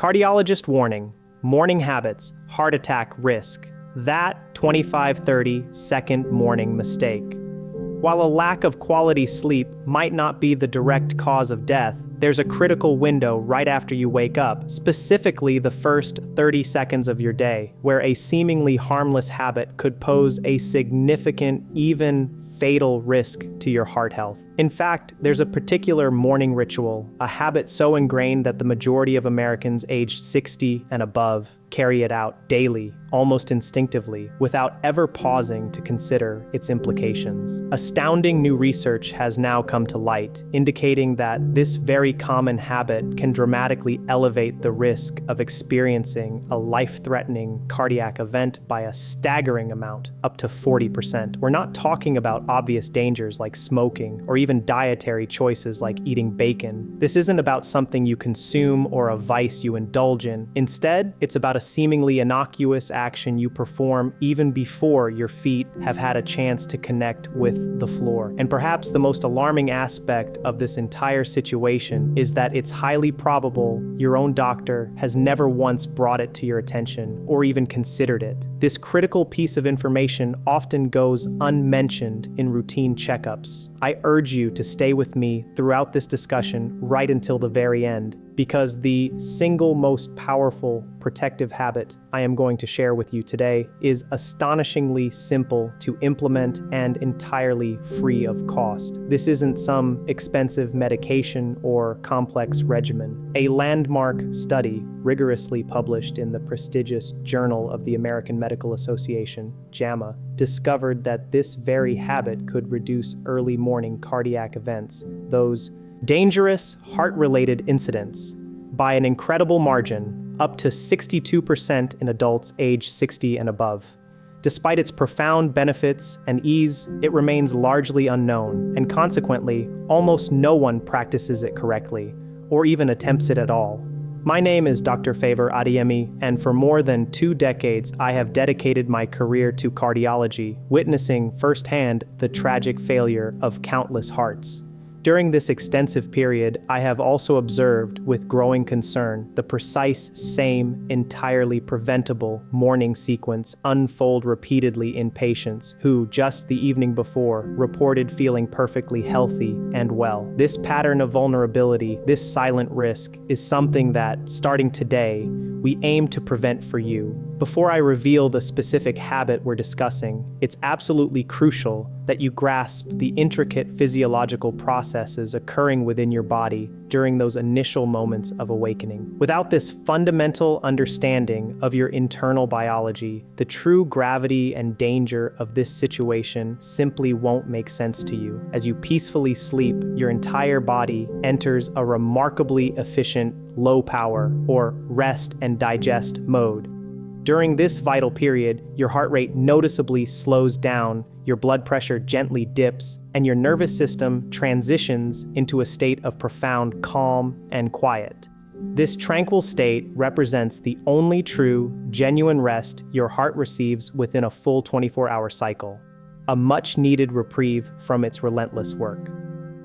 Cardiologist warning, morning habits, heart attack risk. That 25-30 second morning mistake. While a lack of quality sleep might not be the direct cause of death, there's a critical window right after you wake up, specifically the first 30 seconds of your day, where a seemingly harmless habit could pose a significant, even fatal risk to your heart health. In fact, there's a particular morning ritual, a habit so ingrained that the majority of Americans aged 60 and above carry it out daily, almost instinctively, without ever pausing to consider its implications. Astounding new research has now come to light, indicating that this very common habit can dramatically elevate the risk of experiencing a life-threatening cardiac event by a staggering amount, up to 40%. We're not talking about obvious dangers like smoking or even dietary choices like eating bacon. This isn't about something you consume or a vice you indulge in. Instead, it's about a seemingly innocuous action you perform even before your feet have had a chance to connect with the floor. And perhaps the most alarming aspect of this entire situation is that it's highly probable your own doctor has never once brought it to your attention or even considered it. This critical piece of information often goes unmentioned in routine checkups. I urge you to stay with me throughout this discussion right until the very end, because the single most powerful protective habit I am going to share with you today is astonishingly simple to implement and entirely free of cost. This isn't some expensive medication or complex regimen. A landmark study rigorously published in the prestigious Journal of the American Medical Association, JAMA, discovered that this very habit could reduce early morning cardiac events, those dangerous heart-related incidents, by an incredible margin, up to 62% in adults age 60 and above. Despite its profound benefits and ease, it remains largely unknown, and consequently, almost no one practices it correctly, or even attempts it at all. My name is Dr. Favor Adeyemi, and for more than 2 decades, I have dedicated my career to cardiology, witnessing firsthand the tragic failure of countless hearts. During this extensive period, I have also observed with growing concern the precise same entirely preventable morning sequence unfold repeatedly in patients who, just the evening before, reported feeling perfectly healthy and well. This pattern of vulnerability, this silent risk, is something that, starting today, we aim to prevent for you. Before I reveal the specific habit we're discussing, it's absolutely crucial that you grasp the intricate physiological processes occurring within your body during those initial moments of awakening. Without this fundamental understanding of your internal biology, the true gravity and danger of this situation simply won't make sense to you. As you peacefully sleep, your entire body enters a remarkably efficient low power or rest and digest mode. During this vital period, your heart rate noticeably slows down, your blood pressure gently dips, and your nervous system transitions into a state of profound calm and quiet. This tranquil state represents the only true, genuine rest your heart receives within a full 24-hour cycle, a much-needed reprieve from its relentless work.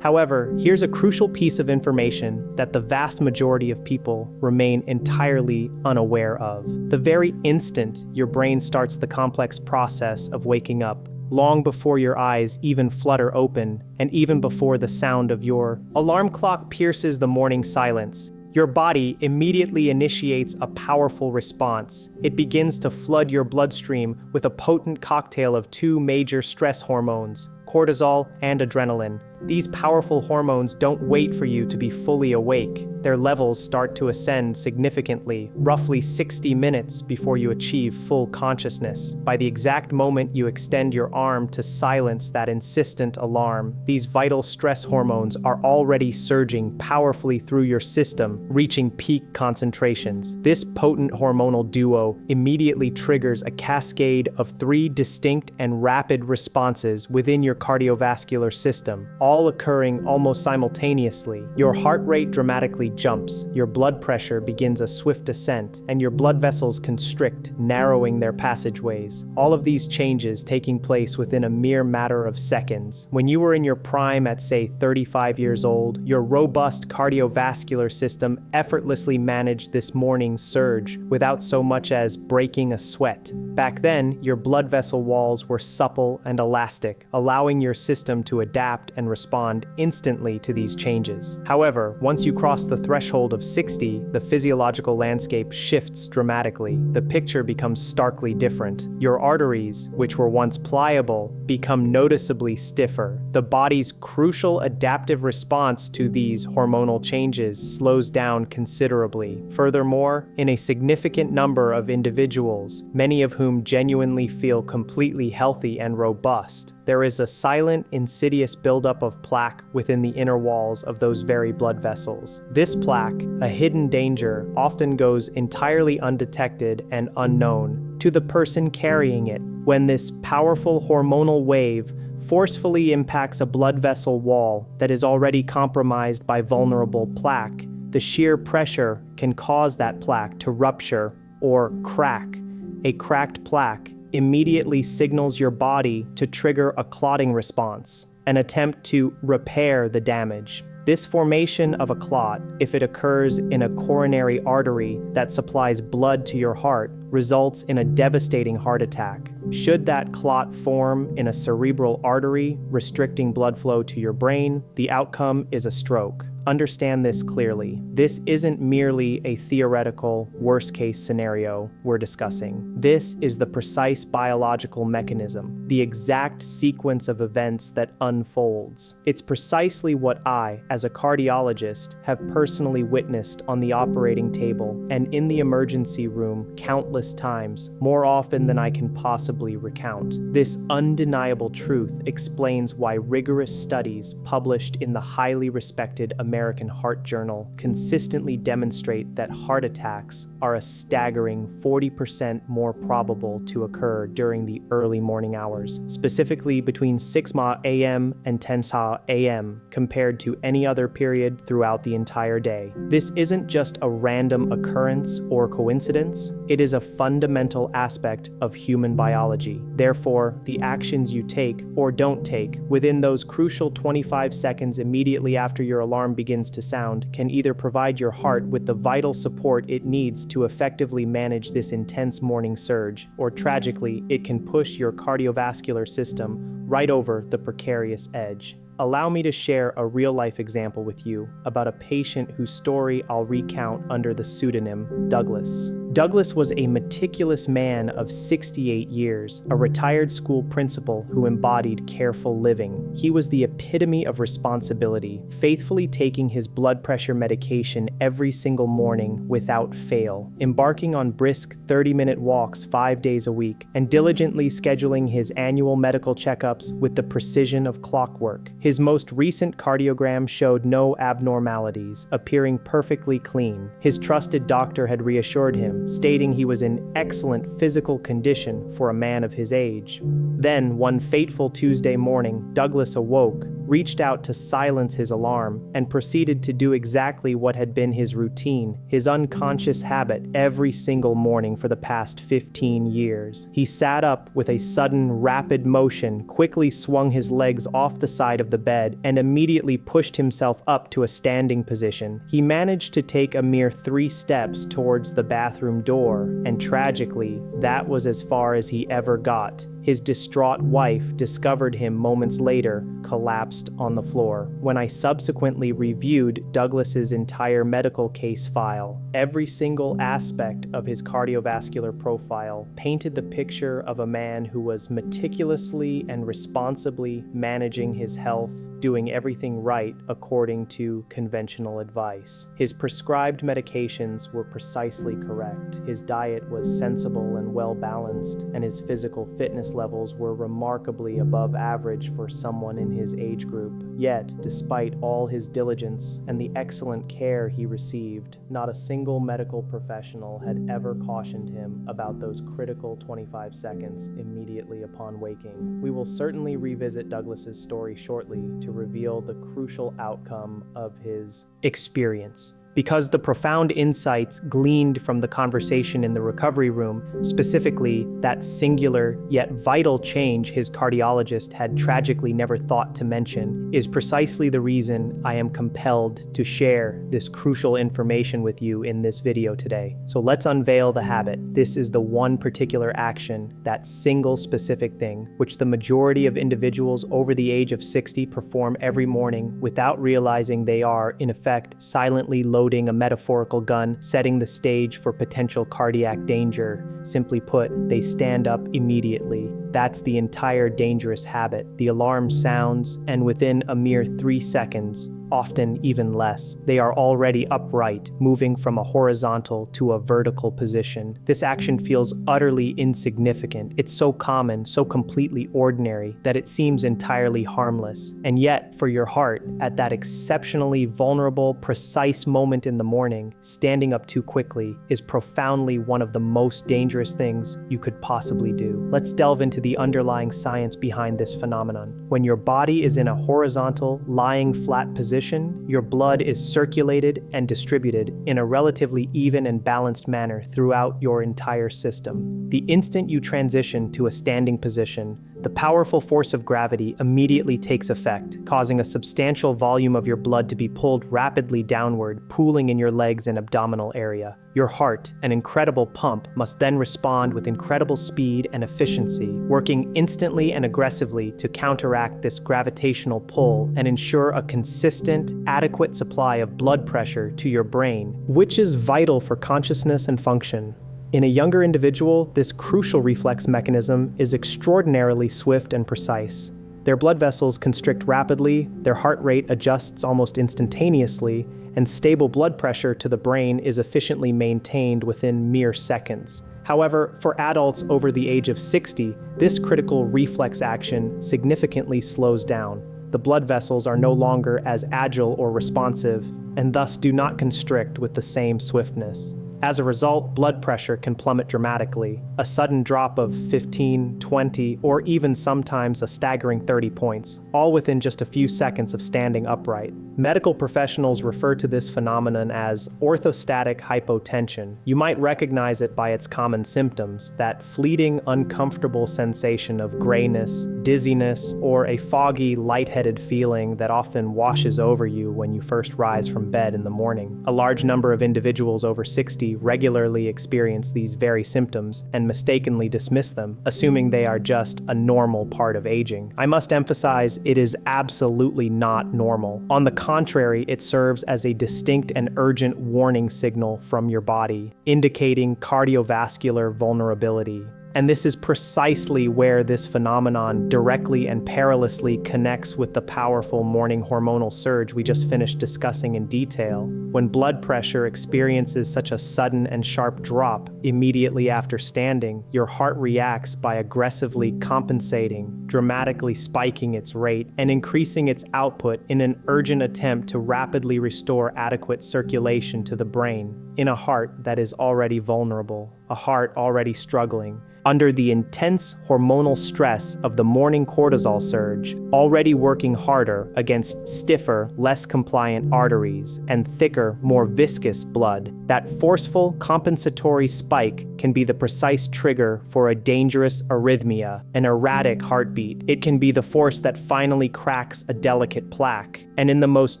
However, here's a crucial piece of information that the vast majority of people remain entirely unaware of. The very instant your brain starts the complex process of waking up, long before your eyes even flutter open, and even before the sound of your alarm clock pierces the morning silence, your body immediately initiates a powerful response. It begins to flood your bloodstream with a potent cocktail of 2 major stress hormones, cortisol and adrenaline. These powerful hormones don't wait for you to be fully awake. Their levels start to ascend significantly, roughly 60 minutes before you achieve full consciousness. By the exact moment you extend your arm to silence that insistent alarm, these vital stress hormones are already surging powerfully through your system, reaching peak concentrations. This potent hormonal duo immediately triggers a cascade of 3 distinct and rapid responses within your cardiovascular system, all all occurring almost simultaneously. Your heart rate dramatically jumps, your blood pressure begins a swift ascent, and your blood vessels constrict, narrowing their passageways. All of these changes taking place within a mere matter of seconds. When you were in your prime at, say, 35 years old, your robust cardiovascular system effortlessly managed this morning's surge without so much as breaking a sweat. Back then, your blood vessel walls were supple and elastic, allowing your system to adapt and respond instantly to these changes. However, once you cross the threshold of 60, the physiological landscape shifts dramatically. The picture becomes starkly different. Your arteries, which were once pliable, become noticeably stiffer. The body's crucial adaptive response to these hormonal changes slows down considerably. Furthermore, in a significant number of individuals, many of whom genuinely feel completely healthy and robust, there is a silent, insidious buildup of plaque within the inner walls of those very blood vessels. This plaque, a hidden danger, often goes entirely undetected and unknown to the person carrying it. When this powerful hormonal wave forcefully impacts a blood vessel wall that is already compromised by vulnerable plaque, the sheer pressure can cause that plaque to rupture or crack. A cracked plaque immediately signals your body to trigger a clotting response, an attempt to repair the damage. This formation of a clot, if it occurs in a coronary artery that supplies blood to your heart, results in a devastating heart attack. Should that clot form in a cerebral artery, restricting blood flow to your brain, the outcome is a stroke. Understand this clearly. This isn't merely a theoretical, worst-case scenario we're discussing. This is the precise biological mechanism, the exact sequence of events that unfolds. It's precisely what I, as a cardiologist, have personally witnessed on the operating table and in the emergency room countless times, more often than I can possibly recount. This undeniable truth explains why rigorous studies published in the highly respected American Heart Journal consistently demonstrate that heart attacks are a staggering 40% more probable to occur during the early morning hours, specifically between 6 a.m. and 10 a.m. compared to any other period throughout the entire day. This isn't just a random occurrence or coincidence, it is a fundamental aspect of human biology. Therefore, the actions you take or don't take within those crucial 25 seconds immediately after your alarm begins to sound can either provide your heart with the vital support it needs to effectively manage this intense morning surge, or tragically, it can push your cardiovascular system right over the precarious edge. Allow me to share a real-life example with you about a patient whose story I'll recount under the pseudonym Douglas. Douglas was a meticulous man of 68 years, a retired school principal who embodied careful living. He was the epitome of responsibility, faithfully taking his blood pressure medication every single morning without fail, embarking on brisk 30-minute walks 5 days a week, and diligently scheduling his annual medical checkups with the precision of clockwork. His most recent cardiogram showed no abnormalities, appearing perfectly clean. His trusted doctor had reassured him, stating he was in excellent physical condition for a man of his age. Then, one fateful Tuesday morning, Douglas awoke, reached out to silence his alarm, and proceeded to do exactly what had been his routine, his unconscious habit every single morning for the past 15 years. He sat up with a sudden, rapid motion, quickly swung his legs off the side of the bed, and immediately pushed himself up to a standing position. He managed to take a mere 3 steps towards the bathroom door, and tragically, that was as far as he ever got. His distraught wife discovered him moments later, collapsed on the floor. When I subsequently reviewed Douglas's entire medical case file, every single aspect of his cardiovascular profile painted the picture of a man who was meticulously and responsibly managing his health, doing everything right according to conventional advice. His prescribed medications were precisely correct, his diet was sensible and well-balanced, and his physical fitness stress levels were remarkably above average for someone in his age group. Yet, despite all his diligence and the excellent care he received, not a single medical professional had ever cautioned him about those critical 25 seconds immediately upon waking. We will certainly revisit Douglas's story shortly to reveal the crucial outcome of his experience. Because the profound insights gleaned from the conversation in the recovery room, specifically that singular yet vital change his cardiologist had tragically never thought to mention, is precisely the reason I am compelled to share this crucial information with you in this video today. So let's unveil the habit. This is the one particular action, that single specific thing, which the majority of individuals over the age of 60 perform every morning without realizing they are, in effect, silently loading a metaphorical gun, setting the stage for potential cardiac danger. Simply put, they stand up immediately. That's the entire dangerous habit. The alarm sounds, and within a mere 3 seconds, often even less, they are already upright, moving from a horizontal to a vertical position. This action feels utterly insignificant. It's so common, so completely ordinary, that it seems entirely harmless. And yet, for your heart, at that exceptionally vulnerable, precise moment in the morning, standing up too quickly is profoundly one of the most dangerous things you could possibly do. Let's delve into the underlying science behind this phenomenon. When your body is in a horizontal, lying flat position, your blood is circulated and distributed in a relatively even and balanced manner throughout your entire system. The instant you transition to a standing position, the powerful force of gravity immediately takes effect, causing a substantial volume of your blood to be pulled rapidly downward, pooling in your legs and abdominal area. Your heart, an incredible pump, must then respond with incredible speed and efficiency, working instantly and aggressively to counteract this gravitational pull and ensure a consistent, adequate supply of blood pressure to your brain, which is vital for consciousness and function. In a younger individual, this crucial reflex mechanism is extraordinarily swift and precise. Their blood vessels constrict rapidly, their heart rate adjusts almost instantaneously, and stable blood pressure to the brain is efficiently maintained within mere seconds. However, for adults over the age of 60, this critical reflex action significantly slows down. The blood vessels are no longer as agile or responsive, and thus do not constrict with the same swiftness. As a result, blood pressure can plummet dramatically, a sudden drop of 15, 20, or even sometimes a staggering 30 points, all within just a few seconds of standing upright. Medical professionals refer to this phenomenon as orthostatic hypotension. You might recognize it by its common symptoms, that fleeting, uncomfortable sensation of grayness, dizziness, or a foggy, lightheaded feeling that often washes over you when you first rise from bed in the morning. A large number of individuals over 60 regularly experience these very symptoms and mistakenly dismiss them, assuming they are just a normal part of aging. I must emphasize, it is absolutely not normal. On the contrary, it serves as a distinct and urgent warning signal from your body, indicating cardiovascular vulnerability. And this is precisely where this phenomenon directly and perilously connects with the powerful morning hormonal surge we just finished discussing in detail. When blood pressure experiences such a sudden and sharp drop immediately after standing, your heart reacts by aggressively compensating, dramatically spiking its rate and increasing its output in an urgent attempt to rapidly restore adequate circulation to the brain in a heart that is already vulnerable, a heart already struggling, under the intense hormonal stress of the morning cortisol surge, already working harder against stiffer, less compliant arteries and thicker, more viscous blood. That forceful, compensatory spike can be the precise trigger for a dangerous arrhythmia, an erratic heartbeat. It can be the force that finally cracks a delicate plaque. And in the most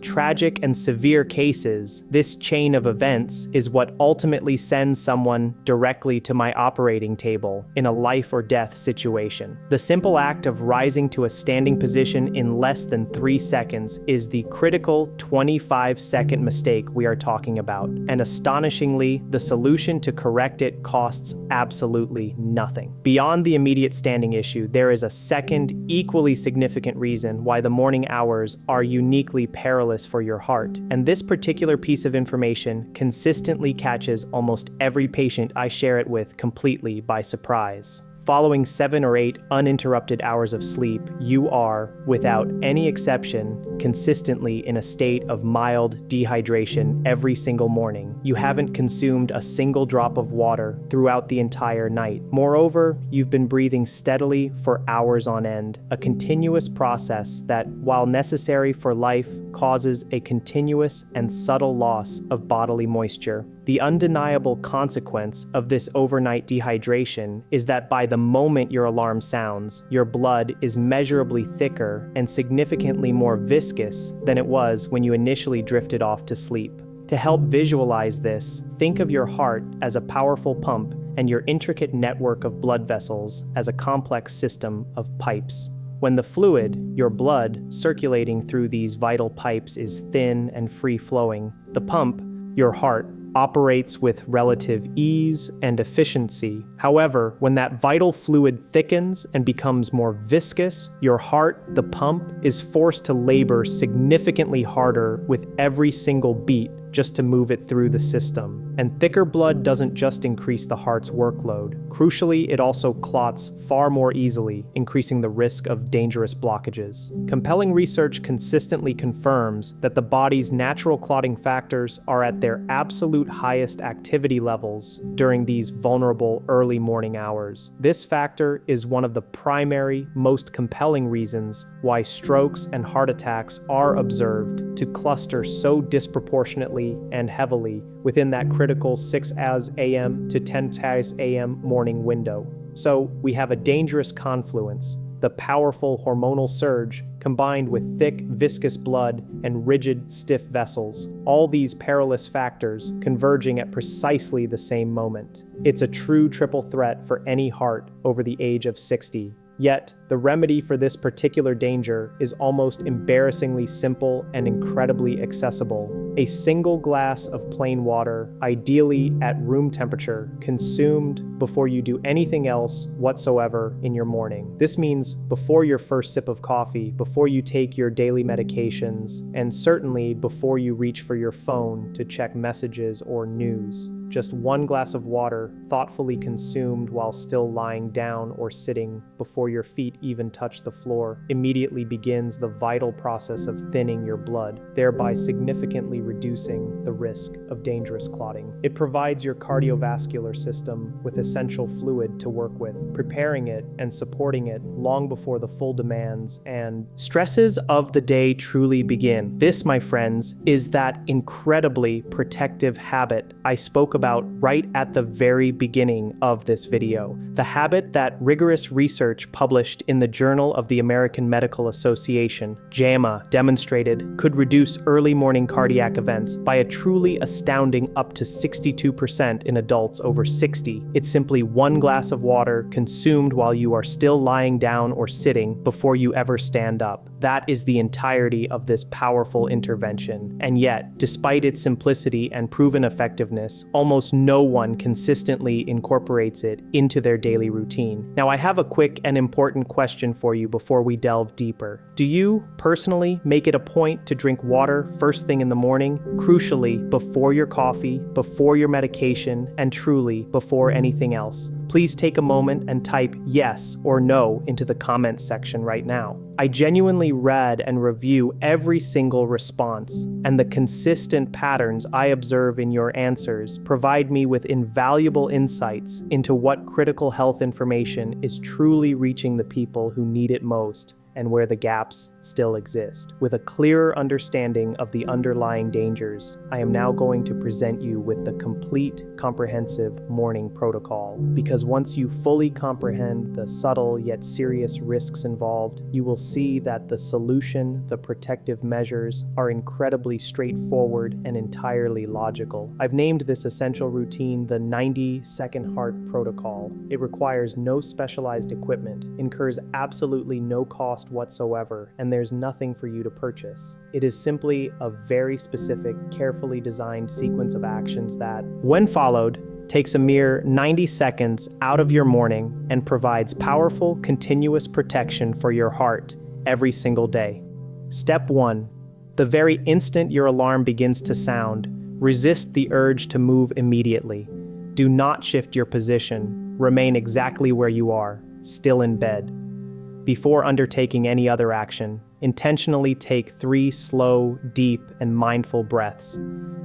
tragic and severe cases, this chain of events is what ultimately sends someone directly to my operating table in a life or death situation. The simple act of rising to a standing position in less than 3 seconds is the critical 25-second mistake we are talking about. And astonishingly, the solution to correct it costs absolutely nothing. Beyond the immediate standing issue, there is a second, equally significant reason why the morning hours are uniquely perilous for your heart. And this particular piece of information consistently catches almost every patient I share it with completely by surprise. Following 7 or 8 uninterrupted hours of sleep, you are, without any exception, consistently in a state of mild dehydration every single morning. You haven't consumed a single drop of water throughout the entire night. Moreover, you've been breathing steadily for hours on end, a continuous process that, while necessary for life, causes a continuous and subtle loss of bodily moisture. The undeniable consequence of this overnight dehydration is that by the moment your alarm sounds, your blood is measurably thicker and significantly more viscous than it was when you initially drifted off to sleep. To help visualize this, think of your heart as a powerful pump and your intricate network of blood vessels as a complex system of pipes. When the fluid, your blood, circulating through these vital pipes is thin and free-flowing, the pump, your heart, operates with relative ease and efficiency. However, when that vital fluid thickens and becomes more viscous, your heart, the pump, is forced to labor significantly harder with every single beat just to move it through the system. And thicker blood doesn't just increase the heart's workload. Crucially, it also clots far more easily, increasing the risk of dangerous blockages. Compelling research consistently confirms that the body's natural clotting factors are at their absolute highest activity levels during these vulnerable early morning hours. This factor is one of the primary, most compelling reasons why strokes and heart attacks are observed to cluster so disproportionately and heavily within that critical 6 a.m. to 10 a.m. morning window. So we have a dangerous confluence, the powerful hormonal surge combined with thick, viscous blood and rigid, stiff vessels, all these perilous factors converging at precisely the same moment. It's a true triple threat for any heart over the age of 60. Yet, the remedy for this particular danger is almost embarrassingly simple and incredibly accessible. A single glass of plain water, ideally at room temperature, consumed before you do anything else whatsoever in your morning. This means before your first sip of coffee, before you take your daily medications, and certainly before you reach for your phone to check messages or news. Just one glass of water, thoughtfully consumed while still lying down or sitting before your feet even touch the floor, immediately begins the vital process of thinning your blood, thereby significantly reducing the risk of dangerous clotting. It provides your cardiovascular system with essential fluid to work with, preparing it and supporting it long before the full demands and stresses of the day truly begin. This, my friends, is that incredibly protective habit I spoke about right at the very beginning of this video. The habit that rigorous research published in the Journal of the American Medical Association, JAMA, demonstrated could reduce early morning cardiac events by a truly astounding up to 62% in adults over 60. It's simply one glass of water consumed while you are still lying down or sitting before you ever stand up. That is the entirety of this powerful intervention. And yet, despite its simplicity and proven effectiveness, almost no one consistently incorporates it into their daily routine. Now, I have a quick and important question for you before we delve deeper. Do you, personally, make it a point to drink water first thing in the morning, crucially, before your coffee, before your medication, and truly, before anything else? Please take a moment and type yes or no into the comments section right now. I genuinely read and review every single response, and the consistent patterns I observe in your answers provide me with invaluable insights into what critical health information is truly reaching the people who need it most and where the gaps still exist. With a clearer understanding of the underlying dangers, I am now going to present you with the complete, comprehensive morning protocol. Because once you fully comprehend the subtle yet serious risks involved, you will see that the solution, the protective measures, are incredibly straightforward and entirely logical. I've named this essential routine the 90-second heart protocol. It requires no specialized equipment, incurs absolutely no cost whatsoever, and there's nothing for you to purchase. It is simply a very specific, carefully designed sequence of actions that, when followed, takes a mere 90 seconds out of your morning and provides powerful, continuous protection for your heart every single day. Step 1. The very instant your alarm begins to sound, resist the urge to move immediately. Do not shift your position. remain exactly where you are, still in bed. Before undertaking any other action, intentionally take 3 slow, deep, and mindful breaths.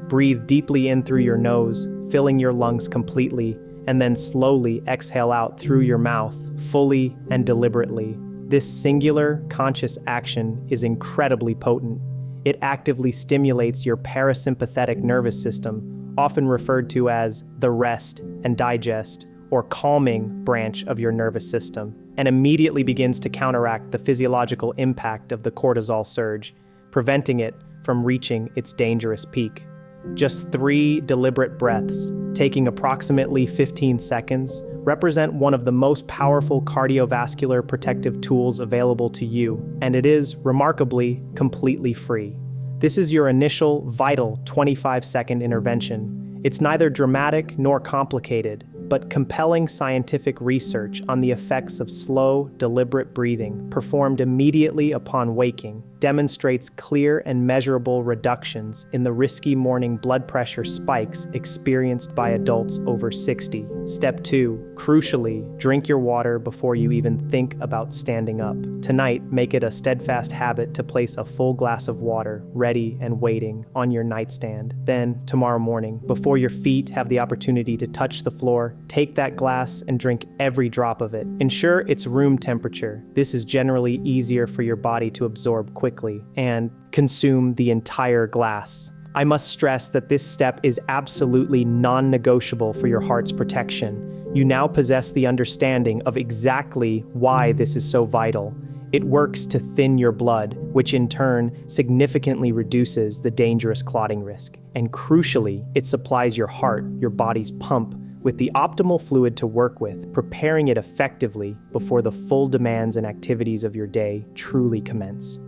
Breathe deeply in through your nose, filling your lungs completely, and then slowly exhale out through your mouth, fully and deliberately. This singular, conscious action is incredibly potent. It actively stimulates your parasympathetic nervous system, often referred to as the rest and digest, or calming branch of your nervous system, and immediately begins to counteract the physiological impact of the cortisol surge, preventing it from reaching its dangerous peak. Just 3 deliberate breaths, taking approximately 15 seconds, represent one of the most powerful cardiovascular protective tools available to you, and it is, remarkably, completely free. This is your initial, vital 25-second intervention. It's neither dramatic nor complicated, but compelling scientific research on the effects of slow, deliberate breathing performed immediately upon waking demonstrates clear and measurable reductions in the risky morning blood pressure spikes experienced by adults over 60. Step 2. Crucially, drink your water before you even think about standing up. Tonight, make it a steadfast habit to place a full glass of water, ready and waiting, on your nightstand. Then, tomorrow morning, before your feet have the opportunity to touch the floor, take that glass and drink every drop of it. Ensure it's room temperature. This is generally easier for your body to absorb quickly, and consume the entire glass. I must stress that this step is absolutely non-negotiable for your heart's protection. You now possess the understanding of exactly why this is so vital. It works to thin your blood, which in turn significantly reduces the dangerous clotting risk. And crucially, it supplies your heart, your body's pump, with the optimal fluid to work with, preparing it effectively before the full demands and activities of your day truly commence.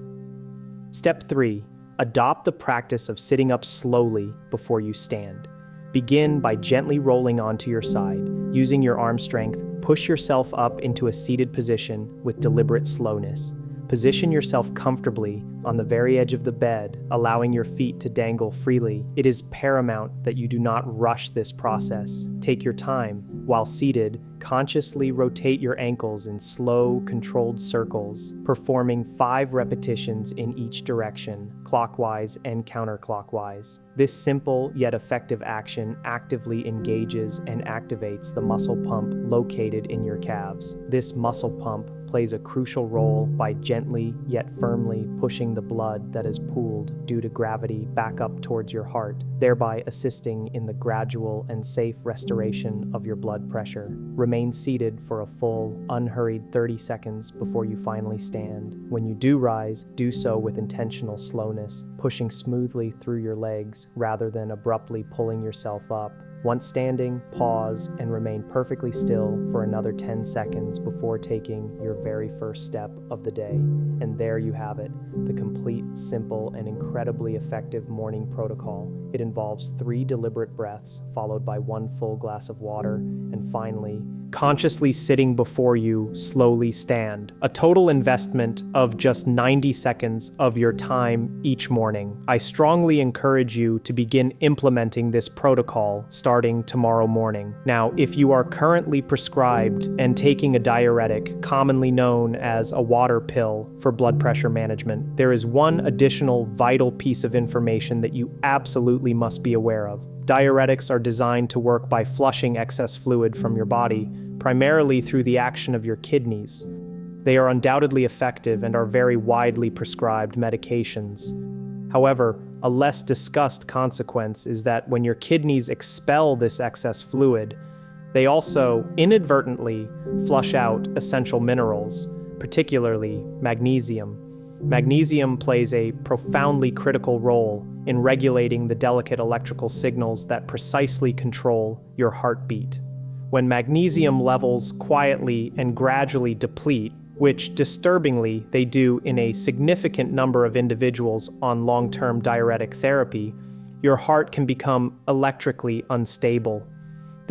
Step 3. Adopt the practice of sitting up slowly before you stand. Begin by gently rolling onto your side. Using your arm strength, push yourself up into a seated position with deliberate slowness. Position yourself comfortably on the very edge of the bed, allowing your feet to dangle freely. It is paramount that you do not rush this process. Take your time. While seated, consciously rotate your ankles in slow, controlled circles, performing 5 repetitions in each direction, clockwise and counterclockwise. This simple yet effective action actively engages and activates the muscle pump located in your calves. This muscle pump plays a crucial role by gently yet firmly pushing the blood that is pooled due to gravity back up towards your heart, thereby assisting in the gradual and safe restoration of your blood pressure. Remain seated for a full, unhurried 30 seconds before you finally stand. When you do rise, do so with intentional slowness, pushing smoothly through your legs rather than abruptly pulling yourself up. Once standing, pause and remain perfectly still for another 10 seconds before taking your very first step of the day. And there you have it, the complete, simple, and incredibly effective morning protocol. It involves 3 deliberate breaths, followed by 1 full glass of water, and finally, consciously sitting before you, slowly stand. A total investment of just 90 seconds of your time each morning. I strongly encourage you to begin implementing this protocol starting tomorrow morning. Now, if you are currently prescribed and taking a diuretic, commonly known as a water pill for blood pressure management, there is one additional vital piece of information that you absolutely must be aware of. Diuretics are designed to work by flushing excess fluid from your body, primarily through the action of your kidneys. They are undoubtedly effective and are very widely prescribed medications. However, a less discussed consequence is that when your kidneys expel this excess fluid, they also inadvertently flush out essential minerals, particularly magnesium. Magnesium plays a profoundly critical role in regulating the delicate electrical signals that precisely control your heartbeat. When magnesium levels quietly and gradually deplete, which disturbingly they do in a significant number of individuals on long-term diuretic therapy, your heart can become electrically unstable.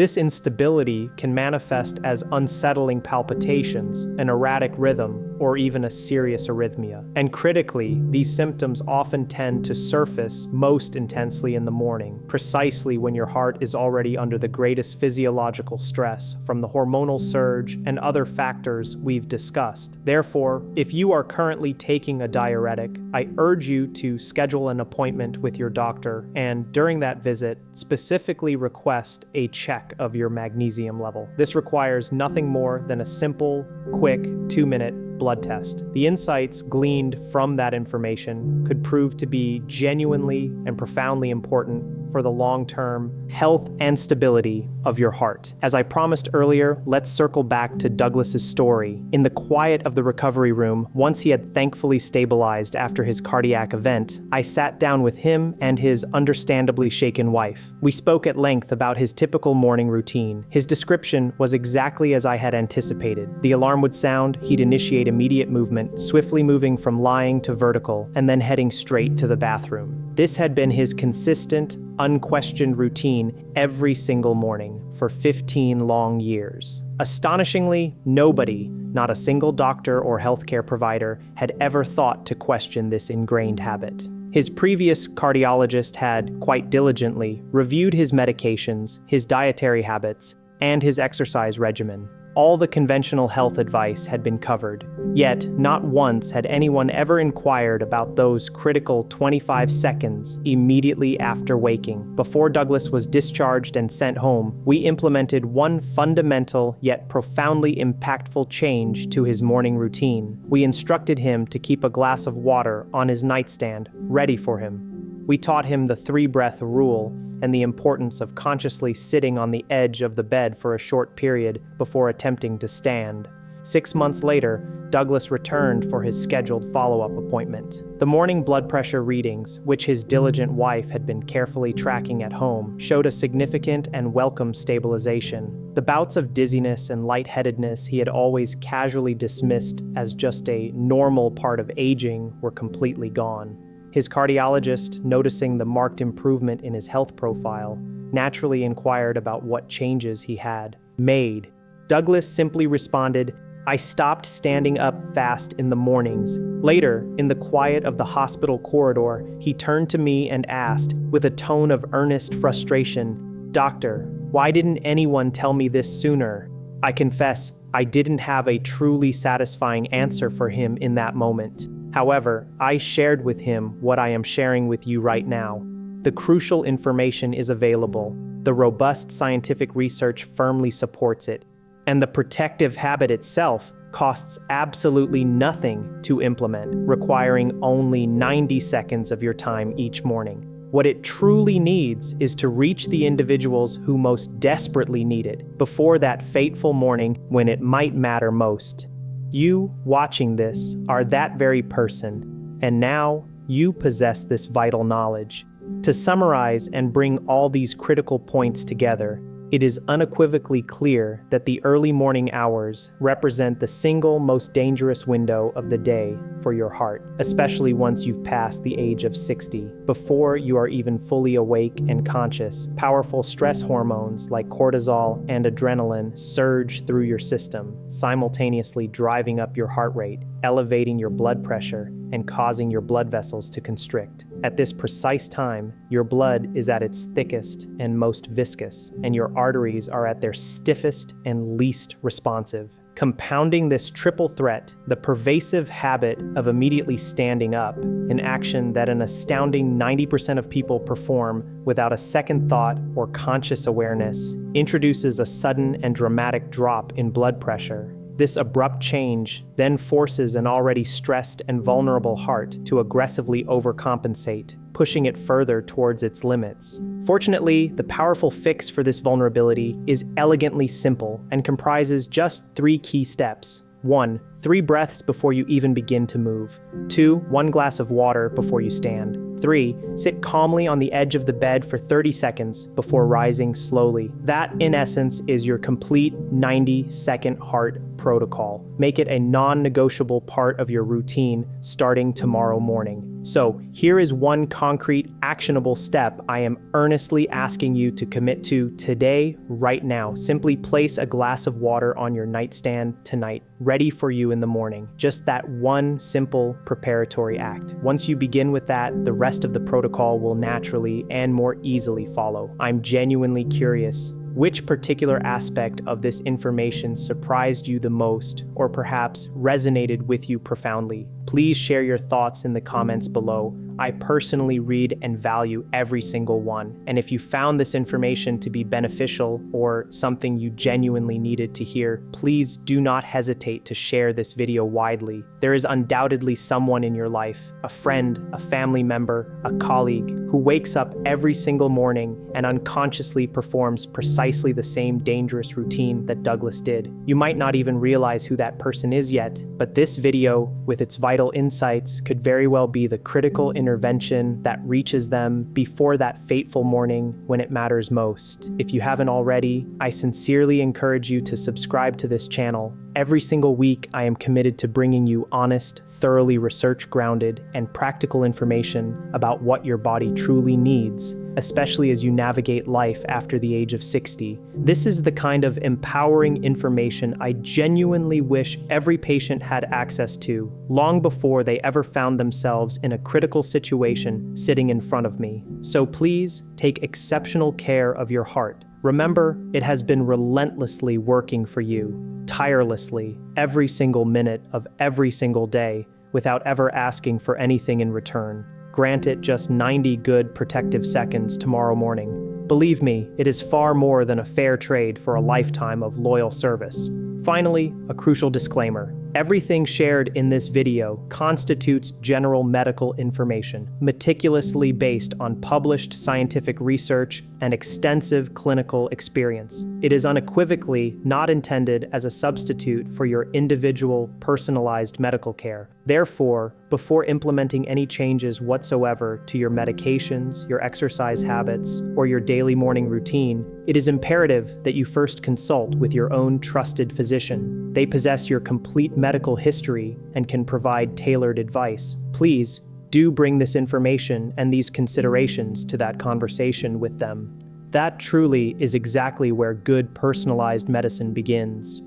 This instability can manifest as unsettling palpitations, an erratic rhythm, or even a serious arrhythmia. And critically, these symptoms often tend to surface most intensely in the morning, precisely when your heart is already under the greatest physiological stress from the hormonal surge and other factors we've discussed. Therefore, if you are currently taking a diuretic, I urge you to schedule an appointment with your doctor and, during that visit, specifically request a check of your magnesium level. This requires nothing more than a simple, quick 2-minute blood test. The insights gleaned from that information could prove to be genuinely and profoundly important for the long-term health and stability of your heart. As I promised earlier, let's circle back to Douglas's story. In the quiet of the recovery room, once he had thankfully stabilized after his cardiac event, I sat down with him and his understandably shaken wife. We spoke at length about his typical morning routine. His description was exactly as I had anticipated. The alarm would sound, he'd initiate immediate movement, swiftly moving from lying to vertical, and then heading straight to the bathroom. This had been his consistent, unquestioned routine every single morning for 15 long years. Astonishingly, nobody, not a single doctor or healthcare provider, had ever thought to question this ingrained habit. His previous cardiologist had, quite diligently, reviewed his medications, his dietary habits, and his exercise regimen. All the conventional health advice had been covered, yet not once had anyone ever inquired about those critical 25 seconds immediately after waking. Before Douglas was discharged and sent home, we implemented one fundamental yet profoundly impactful change to his morning routine. We instructed him to keep a glass of water on his nightstand, ready for him. We taught him the 3-breath rule and the importance of consciously sitting on the edge of the bed for a short period before attempting to stand. 6 months later, Douglas returned for his scheduled follow-up appointment. The morning blood pressure readings, which his diligent wife had been carefully tracking at home, showed a significant and welcome stabilization. The bouts of dizziness and lightheadedness he had always casually dismissed as just a normal part of aging were completely gone. His cardiologist, noticing the marked improvement in his health profile, naturally inquired about what changes he had made. Douglas simply responded, "I stopped standing up fast in the mornings." Later, in the quiet of the hospital corridor, he turned to me and asked, with a tone of earnest frustration, "Doctor, why didn't anyone tell me this sooner?" I confess, I didn't have a truly satisfying answer for him in that moment. However, I shared with him what I am sharing with you right now. The crucial information is available, the robust scientific research firmly supports it, and the protective habit itself costs absolutely nothing to implement, requiring only 90 seconds of your time each morning. What it truly needs is to reach the individuals who most desperately need it before that fateful morning when it might matter most. You, watching this, are that very person, and now you possess this vital knowledge. To summarize and bring all these critical points together, it is unequivocally clear that the early morning hours represent the single most dangerous window of the day for your heart, especially once you've passed the age of 60. Before you are even fully awake and conscious, powerful stress hormones like cortisol and adrenaline surge through your system, simultaneously driving up your heart rate, elevating your blood pressure, and causing your blood vessels to constrict. At this precise time, your blood is at its thickest and most viscous, and your arteries are at their stiffest and least responsive. Compounding this triple threat, the pervasive habit of immediately standing up, an action that an astounding 90% of people perform without a second thought or conscious awareness, introduces a sudden and dramatic drop in blood pressure. This abrupt change then forces an already stressed and vulnerable heart to aggressively overcompensate, pushing it further towards its limits. Fortunately, the powerful fix for this vulnerability is elegantly simple and comprises just 3 key steps. 1. 3 breaths before you even begin to move. 2. 1 glass of water before you stand. 3. Sit calmly on the edge of the bed for 30 seconds before rising slowly. That, in essence, is your complete 90-second heart protocol. Make it a non-negotiable part of your routine starting tomorrow morning. So here is one concrete, actionable step I am earnestly asking you to commit to today, right now. Simply place a glass of water on your nightstand tonight, ready for you in the morning. Just that one simple preparatory act. Once you begin with that, the rest of the protocol will naturally and more easily follow. I'm genuinely curious. Which particular aspect of this information surprised you the most, or perhaps resonated with you profoundly? Please share your thoughts in the comments below. I personally read and value every single one. And if you found this information to be beneficial or something you genuinely needed to hear, please do not hesitate to share this video widely. There is undoubtedly someone in your life, a friend, a family member, a colleague, who wakes up every single morning and unconsciously performs precisely the same dangerous routine that Douglas did. You might not even realize who that person is yet, but this video, with its vital insights, could very well be the critical intervention that reaches them before that fateful morning when it matters most. If you haven't already, I sincerely encourage you to subscribe to this channel. Every single week, I am committed to bringing you honest, thoroughly research-grounded, and practical information about what your body truly needs, especially as you navigate life after the age of 60. This is the kind of empowering information I genuinely wish every patient had access to, long before they ever found themselves in a critical situation sitting in front of me. So please, take exceptional care of your heart. Remember, it has been relentlessly working for you, tirelessly, every single minute of every single day, without ever asking for anything in return. Grant it just 90 good protective seconds tomorrow morning. Believe me, it is far more than a fair trade for a lifetime of loyal service. Finally, a crucial disclaimer. Everything shared in this video constitutes general medical information, meticulously based on published scientific research and extensive clinical experience. It is unequivocally not intended as a substitute for your individual, personalized medical care. Therefore, before implementing any changes whatsoever to your medications, your exercise habits, or your daily morning routine, it is imperative that you first consult with your own trusted physician. They possess your complete medical history and can provide tailored advice. Please do bring this information and these considerations to that conversation with them. That truly is exactly where good personalized medicine begins.